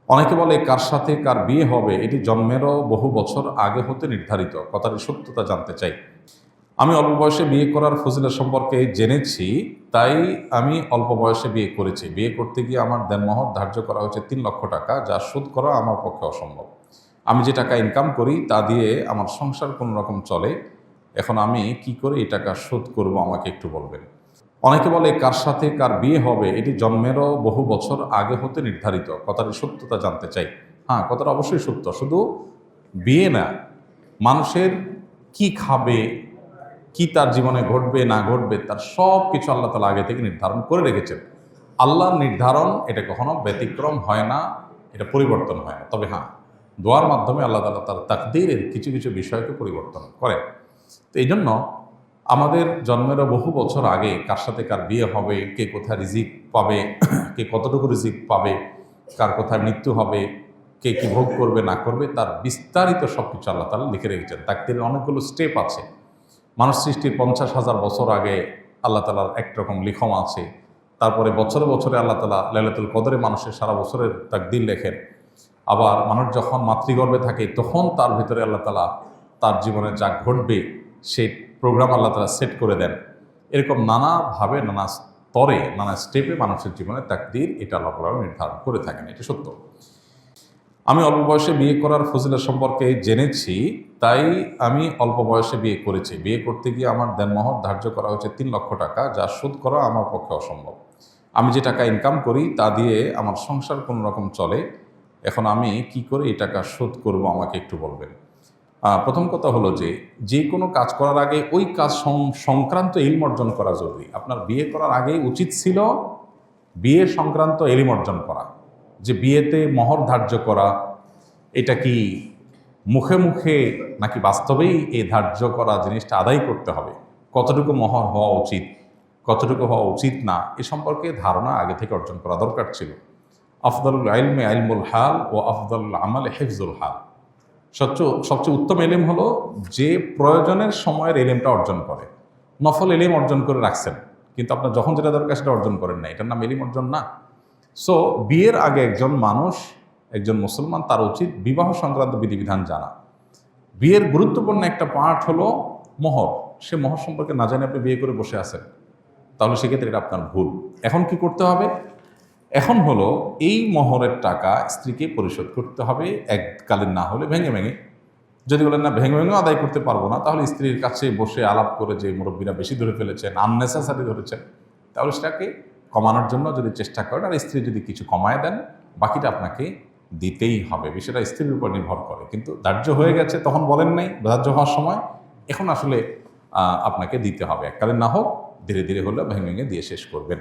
অনেকে বলে কার সাথে কার বিয়ে হবে এটি জন্মেরও বহু বছর আগে হতে নির্ধারিত। কথাটির সত্যতা জানতে চাই। আমি অল্প বয়সে বিয়ে করার ফজিলত সম্পর্কে জেনেছি, তাই আমি অল্প বয়সে বিয়ে করেছি। বিয়ে করতে গিয়ে আমার দেনমোহর ধার্য করা হয়েছে 3 লক্ষ টাকা, যা শোধ করা আমার পক্ষে অসম্ভব। আমি যে টাকা ইনকাম করি তা দিয়ে আমার সংসার কোনো রকম চলে। এখন আমি কি করে এই টাকা শোধ করব, আমাকে একটু বলবেন। অনেকে বলে কার সাথে কার বিয়ে হবে এটি জন্মেরও বহু বছর আগে হতে নির্ধারিত। কথাটির সত্যতা জানতে চাই। হ্যাঁ, কথাটা অবশ্যই সত্য। শুধু বিয়ে না, মানুষের কি খাবে, কি তার জীবনে ঘটবে না ঘটবে, তার সব কিছু আল্লাহ তাআলা আগে থেকে নির্ধারণ করে রেখেছেন। আল্লাহর নির্ধারণ এটা কখনো ব্যতিক্রম হয় না, এটা পরিবর্তন হয় না। তবে হ্যাঁ, দোয়ার মাধ্যমে আল্লাহ তাআলা তার তাকদীরের কিছু কিছু বিষয়কে পরিবর্তন করেন। তো এই জন্য আমাদের জন্মেরও বহু বছর আগে কার সাথে কার বিয়ে হবে, কে কোথায় রিজিক পাবে, কে কতটুকু রিজিক পাবে, কার কোথায় মৃত্যু হবে, কে কি ভোগ করবে না করবে, তার বিস্তারিত সব কিছু আল্লাহ তাআলা লিখে রেখেছেন। তাকদীরের অনেকগুলো স্টেপ আছে। মানুষ সৃষ্টির 50,000 বছর আগে আল্লাহ তাআলার একরকম লিখন আছে। তারপরে বছরে বছরে আল্লাহ তাআলা লাইলাতুল কদরে মানুষের সারা বছরের তাকদীর লেখেন। আবার মানুষ যখন মাতৃগর্ভে থাকে তখন তার ভিতরে আল্লাহ তাআলা তার জীবনে যা ঘটবে সেই প্রোগ্রাম আল্লাহ তাআলা সেট করে দেন। এরকম নানাভাবে, নানা স্তরে, নানা স্টেপে মানুষের জীবনে তাকদীর এটা আল্লাহ তাআলা নির্ধারণ করে থাকেন। এটা সত্য। আমি অল্প বয়সে বিয়ে করার ফজিলত সম্পর্কে জেনেছি, তাই আমি অল্প বয়সে বিয়ে করেছি। বিয়ে করতে গিয়ে আমার দেনমোহর ধার্য করা হয়েছে 3 লক্ষ টাকা, যা শোধ করা আমার পক্ষে অসম্ভব। আমি যে টাকা ইনকাম করি তা দিয়ে আমার সংসার কোনো রকম চলে। এখন আমি কি করে এই টাকা শোধ করব, আমাকে একটু বলবেন। প্রথম কথা হলো যে কোনো কাজ করার আগে ওই কাজ সংক্রান্ত ইলম অর্জন করা জরুরি। আপনার বিয়ে করার আগেই উচিত ছিল বিয়ে সংক্রান্ত ইলম অর্জন করা। যে বিয়েতে মোহর ধার্য করা, এটা কি মুখে মুখে নাকি বাস্তবেই এই ধার্য করা জিনিসটা আদায় করতে হবে, কতটুকু মোহর হওয়া উচিত, কতটুকু হওয়া উচিত না, এ সম্পর্কে ধারণা আগে থেকে অর্জন করা দরকার ছিল। আফদালুল ইলমে ইলমুল হাল ও আফদালুল আমালে হিফজুল হাল। সবচেয়ে উত্তম এলিম হলো যে প্রয়োজনের সময়ের এলিমটা অর্জন করে। নফল এলিম অর্জন করে রাখছেন, কিন্তু আপনার যখন যেটা দরকার সেটা অর্জন করেন না, এটার নাম এলিম অর্জন না। সো বিয়ের আগে একজন মানুষ, একজন মুসলমান, তার উচিত বিবাহ সংক্রান্ত বিধিবিধান জানা। বিয়ের গুরুত্বপূর্ণ একটা পার্ট হলো মোহর। সে মোহর সম্পর্কে না জানে আপনি বিয়ে করে বসে আছেন, তাহলে সেক্ষেত্রে এটা আপনার ভুল। এখন কি করতে হবে? এখন হলো এই মোহরের টাকা স্ত্রীকে পরিশোধ করতে হবে, এককালীন না হলে ভেঙে ভেঙে। যদি বলেন না ভেঙে ভেঙেও আদায় করতে পারবো না, তাহলে স্ত্রীর কাছে বসে আলাপ করে, যে মুরব্বীরা বেশি ধরে ফেলেছেন, আননেসেসারি ধরেছেন, তাহলে সেটাকে কমানোর জন্য যদি চেষ্টা করেন, আর স্ত্রী যদি কিছু কমায় দেন, বাকিটা আপনাকে দিতেই হবে। বিষয়টা স্ত্রীর উপর নির্ভর করে। কিন্তু ধার্য হয়ে গেছে, তখন বলেন নাই, ধার্য হওয়ার সময়, এখন আসলে আপনাকে দিতে হবে। এককালীন না হোক, ধীরে ধীরে হলেও ভেঙে ভেঙে দিয়ে শেষ করবেন।